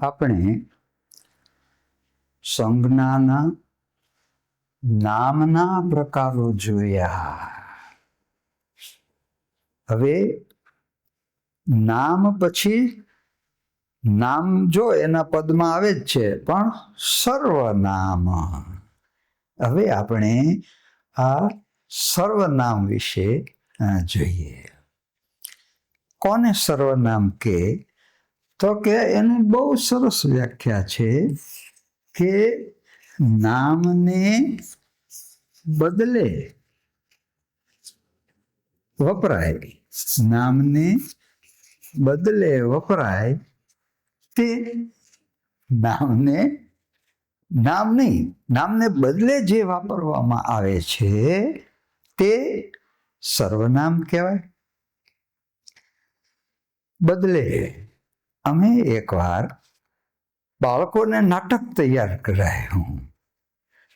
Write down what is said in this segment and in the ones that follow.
આપણે સંજ્ઞાના નામના પ્રકારો જોયા. હવે નામ પછી નામ જો એના પદમાં આવે જ છે, પણ સર્વનામ. હવે આપણે આ સર્વનામ વિશે જોઈએ. કોને સર્વનામ કે? તો કે એનું બહુ સરસ વ્યાખ્યા છે કે નામને બદલે વપરાય, નામને બદલે વપરાય તે નામને, નામ નહીં, નામને બદલે જે વાપરવામાં આવે છે તે સર્વનામ કહેવાય. બદલે અમે એકવાર બાળકોને નાટક તૈયાર કરાયું.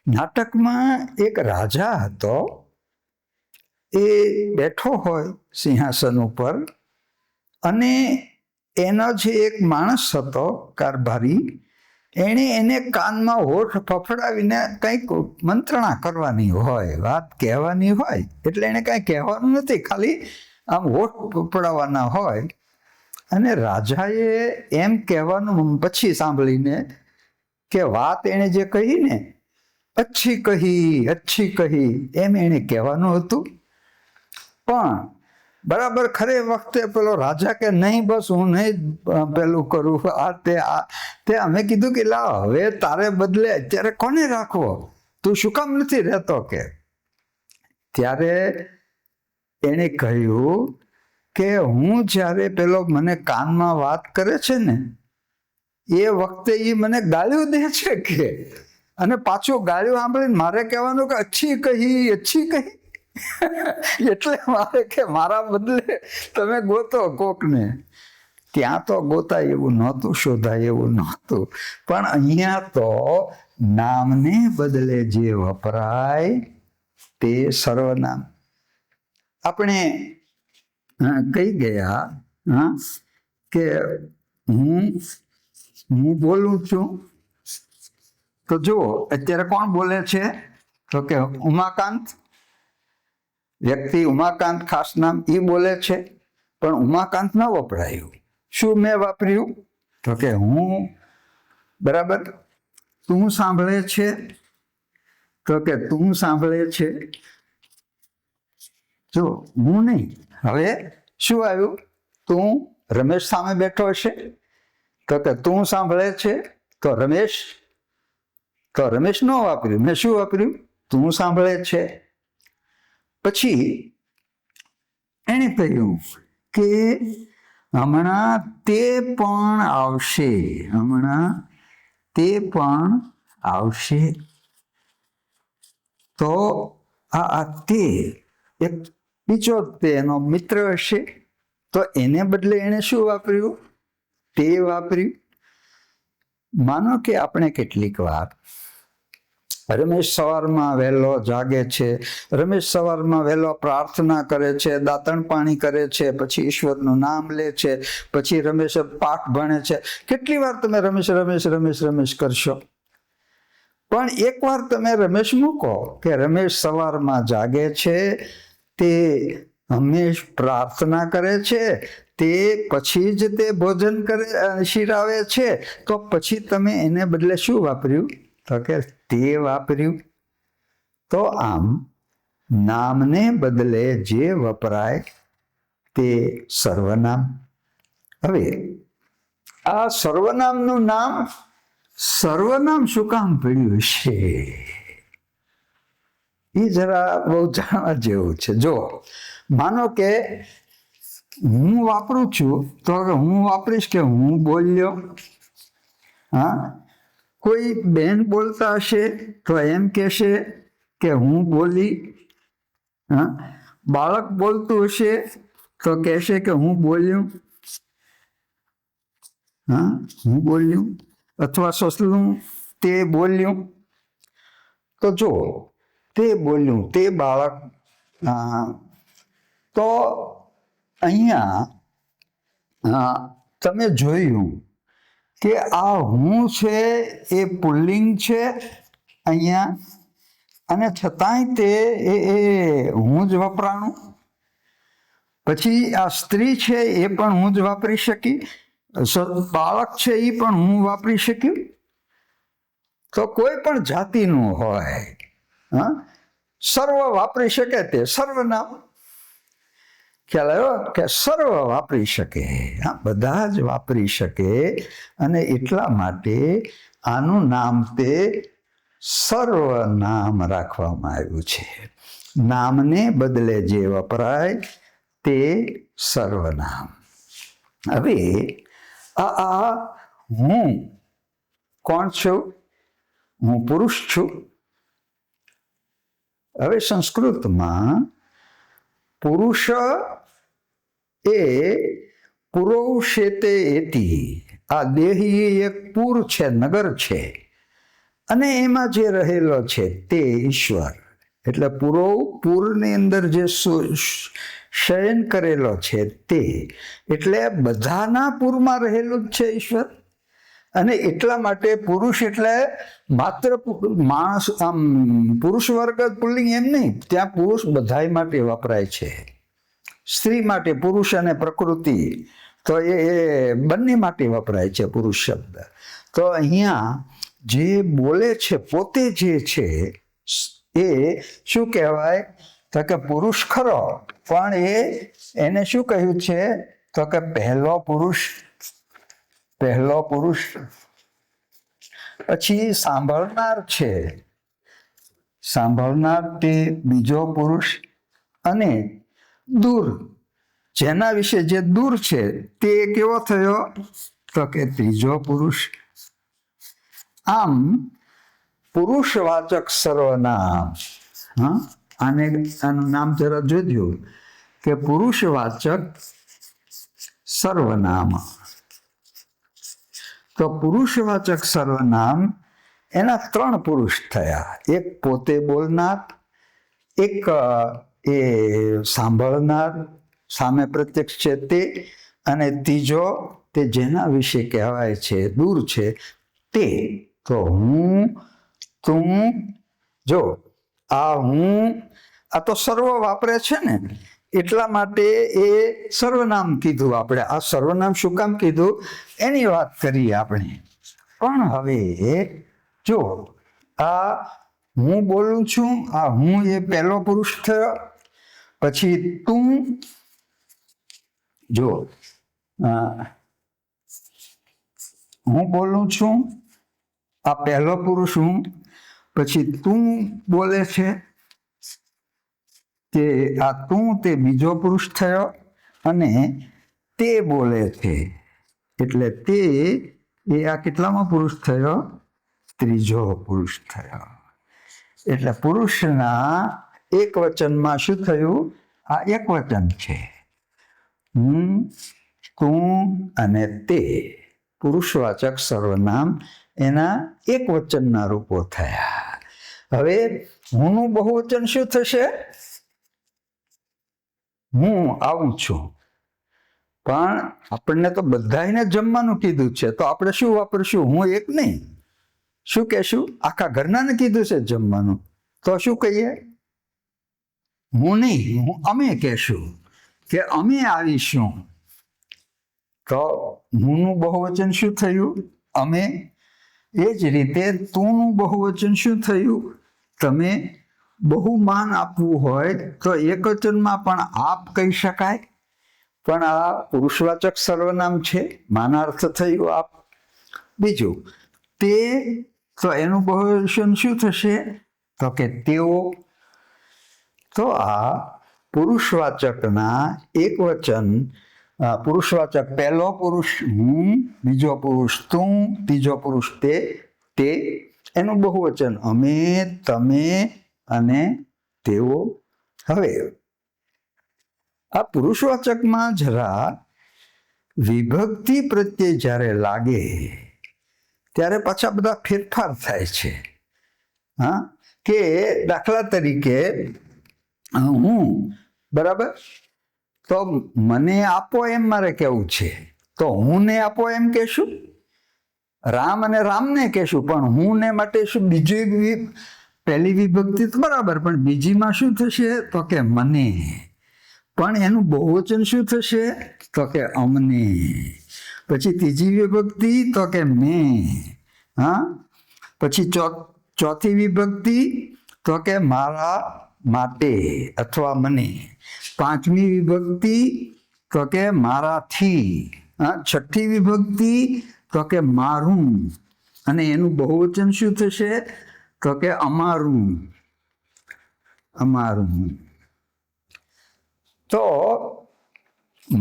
નાટકમાં એક રાજા હતો. એ બેઠો હોય સિંહાસન ઉપર, અને એનો જે એક માણસ હતો કારભારી, એણે એને કાનમાં હોઠ ફફડાવીને કંઈક મંત્રણા કરવાની હોય, વાત કહેવાની હોય. એટલે એને કાંઈ કહેવાનું નથી, ખાલી આમ હોઠ ફફડાવવાના હોય. અને રાજાએ એમ કહેવાનું પછી સાંભળીને કે વાત એણે જે કહી ને, અચ્છી કહી, અચ્છી કહી, એમ એણે કહેવાનું હતું. પણ બરાબર ખરે વખતે પેલો રાજા કે નહીં, બસ હું નહીં પેલું કરું, તે અમે કીધું કે લા, હવે તારે બદલે અત્યારે કોને રાખવો, તું શું કામ નથી રહેતો કે? ત્યારે એણે કહ્યું કે હું જ્યારે પેલો મને કાનમાં વાત કરે છે ને, એ વખતે એ મને ગાળ્યું દે છે કે, અને પાછું ગાળ્યું સાંભળીને મારે કહેવાનું કે અચ્છી કહી, અચ્છી કહી. એટલે મારે કે મારા બદલે તમે ગોતો કોકને. ત્યાં તો ગોતાય એવું નહોતું, શોધાય એવું નહોતું. પણ અહીંયા તો નામને બદલે જે વપરાય તે સર્વનામ. આપણે કહી ગયા કે હું બોલું છું, તો જુઓ અત્યારે કોણ બોલે છે? તો કે ઉમાકાંત, વ્યક્તિ ઉમાકાંત ખાસ નામ, એ બોલે છે. પણ ઉમાકાંત ન વપરાયું. શું મેં વાપર્યું? તો કે હું. બરાબર. તું સાંભળે છે? તો કે તું સાંભળે છે. જો હું નહીં. હવે શું આવ્યું? તું રમેશ સામે બેઠો હશે, તો કે તું સાંભળે છે. તો રમેશ ન વાપર્યું. મેં શું વાપર્યું? તું સાંભળે છે. પછી એણે કહ્યું કે હમણાં તે પણ આવશે, હમણાં તે પણ આવશે. તો આ તે એક બીજો તેનો મિત્ર હશે, તો એને બદલે એણે શું વાપર્યું? તે વાપર્યું. માનો કે આપણે કેટલીક વાર રમેશ સવારમાં વહેલો જાગે છે, રમેશ સવારમાં વહેલો પ્રાર્થના કરે છે, દાંતણ પાણી કરે છે, પછી ઈશ્વરનું નામ લે છે, પછી રમેશ પાઠ ભણે છે. કેટલી વાર તમે રમેશ રમેશ રમેશ રમેશ કરશો? પણ એકવાર તમે રમેશ મૂકો કે રમેશ સવારમાં જાગે છે, તે હંમેશ પ્રાર્થના કરે છે, તે પછી જ તે ભોજન કરે શીરાવે છે, તો પછી તમે એને બદલે શું વાપર્યું? તો કે તે વાપર્યું. તો આમ નામને બદલે જે વપરાય તે સર્વનામ. હવે આ સર્વનામનું નામ સર્વનામ શું કામ પડ્યું છે, એ જરા બહુ જાણવા જેવું છે. જો માનો કે હું વાપરું છું, તો હું વાપરીશ કે હું બોલ્યો. હા, કોઈ બેન બોલતા હશે તો એમ કહેશે કે હું બોલી. હા, બાળક બોલતું હશે તો કહેશે કે હું બોલ્યું. હા, હું બોલ્યું. અથવા સસલું તે બોલ્યું. તો જો તે બોલ્યું, તે બાળક. તો અહીંયા તમે જોયું કે આ હું છે એ પુલ્લિંગ છે અહીંયા, અને છતાંય તે એ હું જ વપરાણું. પછી આ સ્ત્રી છે એ પણ હું જ વાપરી શકી, બાળક છે એ પણ હું વાપરી શક્યું. તો કોઈ પણ જાતિનું હોય, હા, સર્વ વાપરી શકે તે સર્વનામ. ખ્યાલ આવ્યો કે સર્વ વાપરી શકે, હા, બધા જ વાપરી શકે. અને એટલા માટે આનું નામ તે સર્વનામ રાખવામાં આવ્યું છે. નામને બદલે જે વપરાય તે સર્વનામ. હવે આ હું કોણ છું? હું પુરુષ છું. હવે સંસ્કૃતમાં પુરુષ એ પુરોષેતે એતિ, આ દેહી એક પુર છે, નગર છે, અને એમાં જે રહેલો છે તે ઈશ્વર. એટલે પૂરની અંદર જે શયન કરેલો છે તે, એટલે બધાના પૂરમાં રહેલું જ છે ઈશ્વર. અને એટલા માટે પુરુષ એટલે માત્ર માણસ, આમ પુરુષ વર્ગ પુલ્લિંગ એમ નહીં, ત્યાં પુરુષ બધાય માટે વપરાય છે. સ્ત્રી માટે પુરુષ અને પ્રકૃતિ તો એ બંને માટે વપરાય છે પુરુષ શબ્દ. તો અહીંયા જે બોલે છે પોતે જે છે એ શું કહેવાય? તો કે પુરુષ ખરો, પણ એને શું કહ્યું છે? તો કે પહેલો પુરુષ. પછી સાંભળનાર છે, સાંભળનાર તે બીજો પુરુષ. અને દૂર, જેના વિશે જે દૂર છે તે કેવો થયો? તો કે ત્રીજો પુરુષ. આમ પુરુષવાચક સર્વનામ, હા, આનું નામ જરા જોજો કે પુરુષવાચક સર્વનામ. તો પુરુષવાચક સર્વનામ એના ત્રણ પુરુષ થયા. એક પોતે બોલનાર, એક એ સાંભળનાર, સામે પ્રત્યક્ષ છે તે, અને ત્રીજો તે જેના વિશે કહેવાય છે દૂર છે તે. તો હું, તું, જો આ હું, આ તો સર્વ વાપરે છે ને, એટલા માટે એ સર્વનામ કીધું આપણે. આ સર્વનામ શું કામ કીધું એની વાત કરીએ આપણે. પણ હવે જો આ હું બોલું છું, આ હું એ પહેલો પુરુષ થયો. પછી તું, જો હું બોલું છું, આ પહેલો પુરુષ હું. પછી તું બોલે છે કે આ તું તે બીજો પુરુષ થયો. અને તે બોલે છે એટલે તે એ આ કેટલામાં પુરુષ થયો? ત્રીજો પુરુષ થયો. એટલે પુરુષના એક વચનમાં શું થયું? આ એક વચન છે. હું, તું અને તે પુરુષવાચક સર્વનામ એના એક વચનના રૂપો થયા. હવે હુંનું બહુવચન શું થશે? હું આવું છું. પણ આપણને તો બધાને જમવાનું કીધું છે, તો આપણે શું વાપરશું? હું એક નહીં, શું કહેશું? આખા ઘરનાને કીધું છે જમવાનું, તો શું કહીએ? હું નહીં, હું અમે કહેશું કે અમે આવીશું. તો હુંનું બહુવચન શું થયું? અમે. એ જ રીતે તુંનું બહુવચન શું થયું? તમે. બહુમાન આપવું હોય તો એકવચનમાં પણ આપ કહી શકાય, પણ આ પુરુષવાચક સર્વનામ છે, માનાર્થ થયું આપ. બીજું તે, તો એનું બહુવચન શું થશે? તો કે તેઓ. તો આ પુરુષવાચકના એક વચન, પુરુષવાચક પહેલો પુરુષ હું, બીજો પુરુષ તું, ત્રીજો પુરુષ તે, એનું બહુવચન અમે, તમે અને તેઓ. હવે આ પુરુષવાચકમાં જરા વિભક્તિ પ્રત્યે જ્યારે લાગે ત્યારે પાછા બધા ફેરફાર થાય છે. હા, કે દાખલા તરીકે હું, બરાબર, તો મને આપો એમ મારે કહેવું છે, તો હું ને આપો એમ કહેશું. રામ અને રામને કહેશું, પણ હું ને માટે શું બીજી પહેલી વિભક્તિ તો બરાબર, પણ બીજીમાં શું થશે તો કે મને, પણ એનું બહુવચન શું થશે તો કે અમને. પછી ત્રીજી વિભક્તિ તો કે મેં, હા. પછી ચોથી વિભક્તિ તો કે મારા માટે અથવા મને. પાંચમી વિભક્તિ તો કે મારાથી. છઠ્ઠી વિભક્તિ તો કે મારું, અને એનું બહુવચન શું થશે તો કે અમારું, અમારું. તો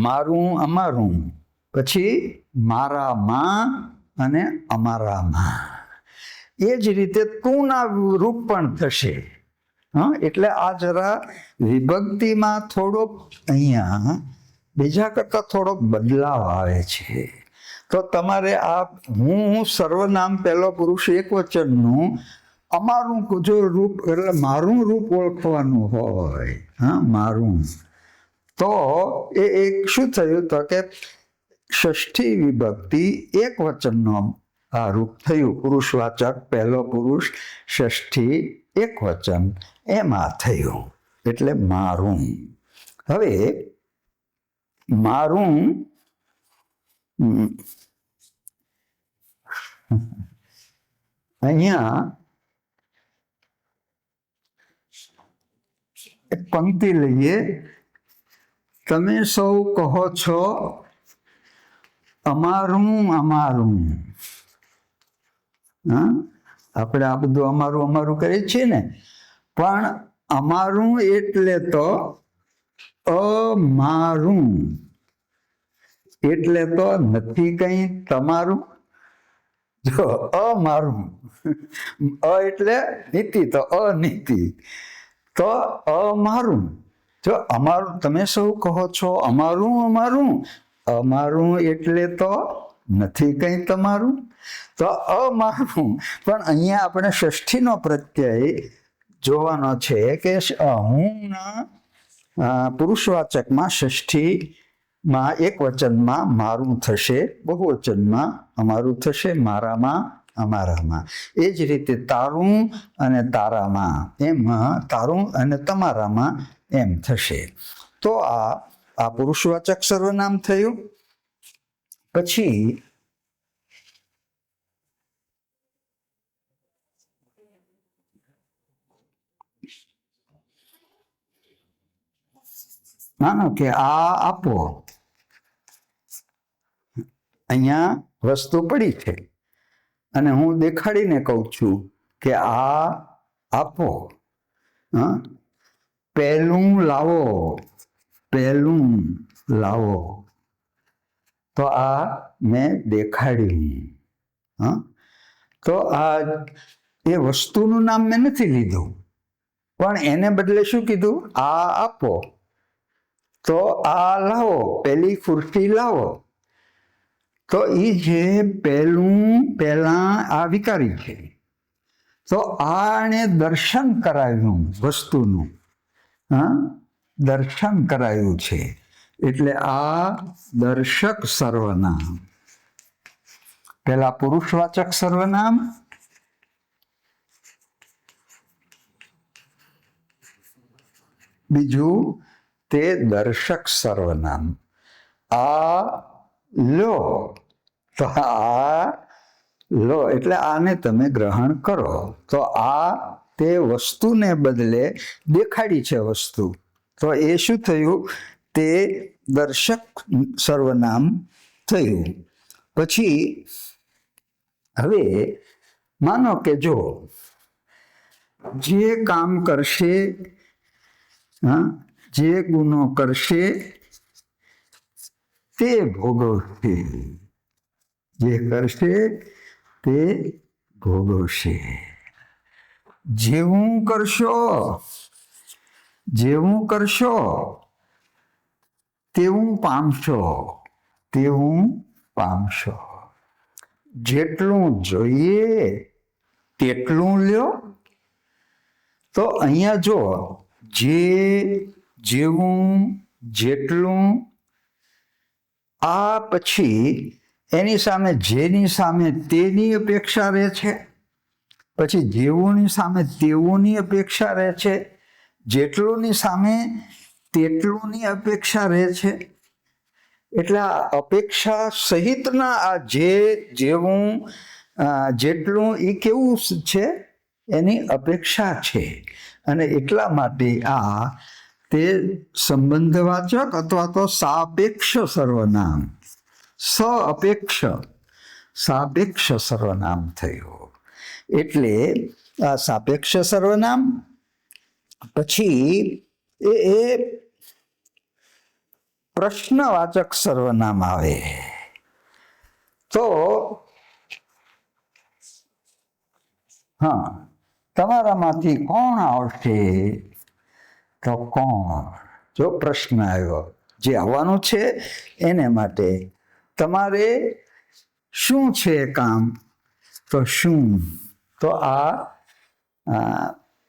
મારું, અમારું, પછી મારામાં અને અમારામાં. એ જ રીતે તુંના રૂપ પણ થશે. એટલે આ જરા વિભક્તિમાં થોડોક અહીંયા બીજા કરતાં થોડોક બદલાવ આવે છે. તો તમારે આ હું સર્વનામ પહેલો પુરુષ એકવચનનું અમારું જો રૂપ એટલે મારું રૂપ ઓળખવાનું હોય, હા મારું, તો એ એક શું થયું તો કે ષષ્ઠી વિભક્તિ એક વચનનો આ રૂપ થયું. પુરુષવાચક પહેલો પુરુષ ષષ્ઠી એક વચન એમાં થયું, એટલે મારું. હવે મારું અહીંયા એક પંક્તિ લઈએ. તમે સૌ કહો છો અમારું અમારું. હા, આપણે આ બધું અમારું અમારું કરીએ છીએ ને, પણ અમારું એટલે તો અમારું, એટલે તો નથી કઈ તમારું. જો અમારું, એટલે નીતિ, તો અનીતિ, તો અમારું. જો અમારું, તમે સૌ કહો છો અમારું અમારું, અમારું એટલે તો નથી કઈ તમારું, તો અમારું. પણ અહીંયા આપણે ષષ્ઠીનો પ્રત્યય જોવાનો છે કે હુંના પુરુષવાચકમાં ષષ્ઠીમાં એક વચનમાં મારું થશે, બહુવચનમાં અમારું થશે, મારામાં અમારામાં. એ જ રીતે તારું અને તારામાં, એમ તારું અને તમારામાં એમ થશે. તો આ પુરુષવાચક સર્વનામ થયું. પછી માનો કે આ આપો, અહીંયા વસ્તુ પડી છે અને હું દેખાડીને કહું છું કે આ આપો. પહેલું લાવો, પહેલું લાવો, તો આ મેં દેખાડ્યું. તો આ એ વસ્તુનું નામ મેં નથી લીધું, પણ એને બદલે શું કીધું, આ આપો. તો આ લાવો, પેલી ખુરશી લાવો. તો એ જે પહેલા આ વિકારી છે, તો આને દર્શન કરાવ્યું વસ્તુનું, દર્શન કરાયું છે, એટલે આ દર્શક સર્વનામ. પેલા પુરુષવાચક સર્વનામ, બીજું તે દર્શક સર્વનામ. આ લો, તો આ લો એટલે આને તમે ગ્રહણ કરો. તો આ તે વસ્તુને બદલે દેખાડી છે વસ્તુ, તો એ શું થયું, તે દર્શક સર્વનામ થયું. પછી હવે માનો કે જો જે કામ કરશે, જે ગુનો કરશે તે ભોગવશે, જે કરશે તે ભોગવશે. જેવું કરશો, જેવું કરશો તેવું પામશો, તેવું પામશો. જેટલું જોઈએ તેટલું લ્યો. તો અહીંયા જો જે, જેવું, જેટલું, આ પછી એની સામે જેની સામે તેની અપેક્ષા રહે છે, પછી જેવુંની સામે તેવુંની અપેક્ષા રહે છે, જેટલુંની સામે તેટલુંની અપેક્ષા રહે છે. એટલે આ અપેક્ષા સહિતના આ જે જેવું જેટલું એ કેવું છે, એની અપેક્ષા છે. અને એટલા માટે આ તે સંબંધવાચક અથવા તો સાપેક્ષ સર્વનામ, સઅપેક્ષ સાપેક્ષ સર્વનામ થયું. એટલે આ સાપેક્ષ સર્વનામ પછી એ પ્રશ્નવાચક સર્વનામ આવે. તો હા, તમારામાંથી કોણ આવશે? તો કોણ? જો પ્રશ્ન આવ્યો, જે આવવાનું છે એને માટે તમારે શું છે કામ? તો શું? તો આ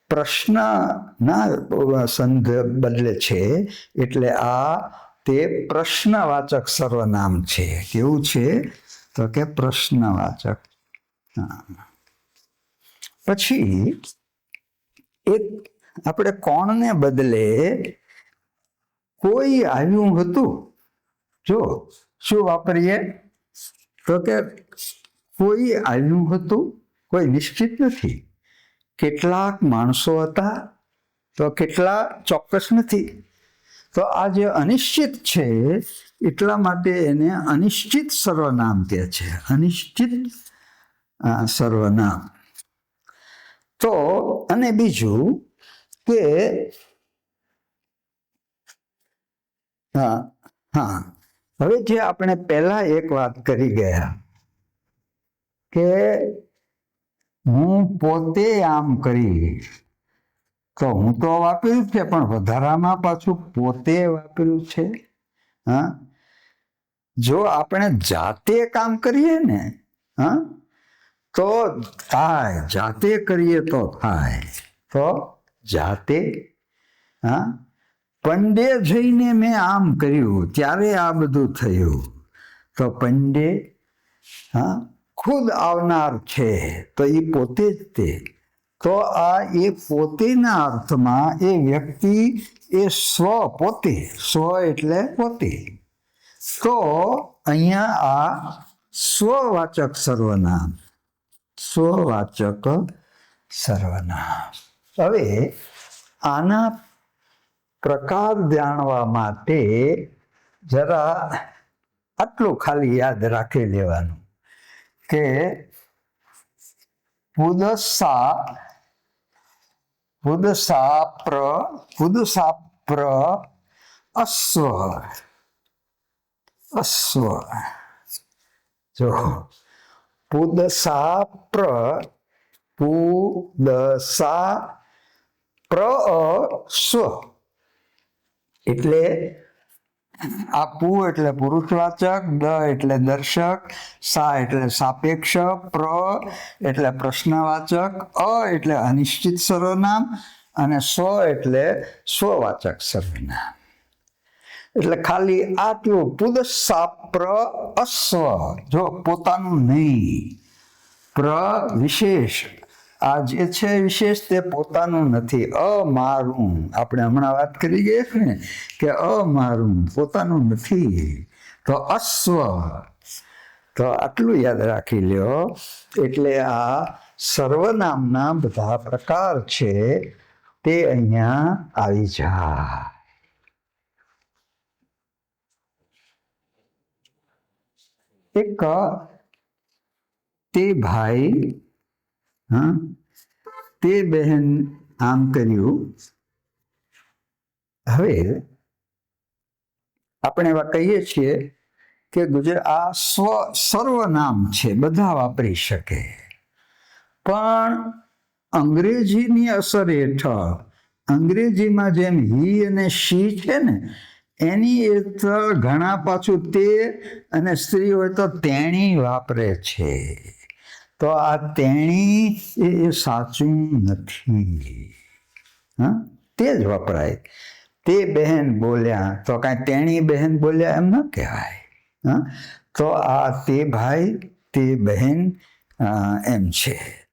પ્રશ્નના સંદર્ભ બદલે છે, એટલે આ તે પ્રશ્નવાચક સર્વનામ છે. કેવું છે? તો કે પ્રશ્નવાચક. પછી એક આપણે કોણને બદલે કોઈ આવ્યું હતું. જો શું વાપરીએ? તો કે કોઈ આવ્યું હતું. કોઈ નિશ્ચિત નથી. કેટલાક માણસો હતા, તો કેટલા ચોક્કસ નથી. તો આ જે અનિશ્ચિત છે એટલા માટે એને અનિશ્ચિત સર્વનામ કહે છે. અનિશ્ચિત સર્વનામ. તો અને બીજું કે હવે જે આપણે પહેલા એક વાત કરી ગયા કે હું પોતે આમ કરીશ, તો હું તો વાપર્યું છે, પણ વધારામાં પાછું પોતે વાપર્યું છે. જો આપણે જાતે કામ કરીએ ને, તો થાય. જાતે કરીએ તો થાય. તો જાતે. પંડે જઈને મેં આમ કર્યું ત્યારે આ બધું થયું. તો પંડે ખુદ આવનાર છે, તો એ પોતે જ તે. તો આ એ પોતેના અર્થમાં એ વ્યક્તિ એ સ્વ, પોતે. સ્વ એટલે પોતે. તો અહીંયા આ સ્વવાચક સર્વનામ. સ્વવાચક સર્વનામ. હવે આના પ્રકાર જાણવા માટે જરા આટલું ખાલી યાદ રાખી લેવાનું કે પુદસાપ્ર અસ્વ. અસ્વ. જો પુદસાપ્ર સ્વ એટલે આ પુ એટલે પુરુષવાચક, દ એટલે દર્શક, સા એટલે સાપેક્ષ, પ્ર એટલે પ્રશ્નવાચક, અ એટલે અનિશ્ચિત સર્વનામ અને સ્વ એટલે સ્વવાચક સર્વનામ. એટલે ખાલી આટલું. પુદસાપ્ર અસ્વ, જો પોતાનું નહીં. પ્ર વિશેષ, આ જે છે વિશેષ તે પોતાનું નથી. અમારું, આપણે હમણાં વાત કરી ગયા ને કે અમારું પોતાનું નથી. તો અસ્વ. તો આટલું યાદ રાખી લ્યો. એટલે આ સર્વનામના બધા પ્રકાર છે તે અહીંયા આવી જાય. એક તે ભાઈ, તે બહેન આમ કર્યું. હવે આપણે એવા કહીએ છીએ કે આ સર્વનામ છે, બધા વાપરી શકે. પણ અંગ્રેજીની અસર હેઠળ, અંગ્રેજીમાં જેમ હી અને શી છે ને, એની હેઠળ ઘણા પાછું તે અને સ્ત્રી હોય તો તેણી વાપરે છે. તો આ તેણી એ સાચું નથી. તે જ વપરાય. તે બહેન બોલ્યા તો કાંઈ તેણી બહેન બોલ્યા એમ ન કહેવાય. તો આ તે ભાઈ તે બહેન એમ છે.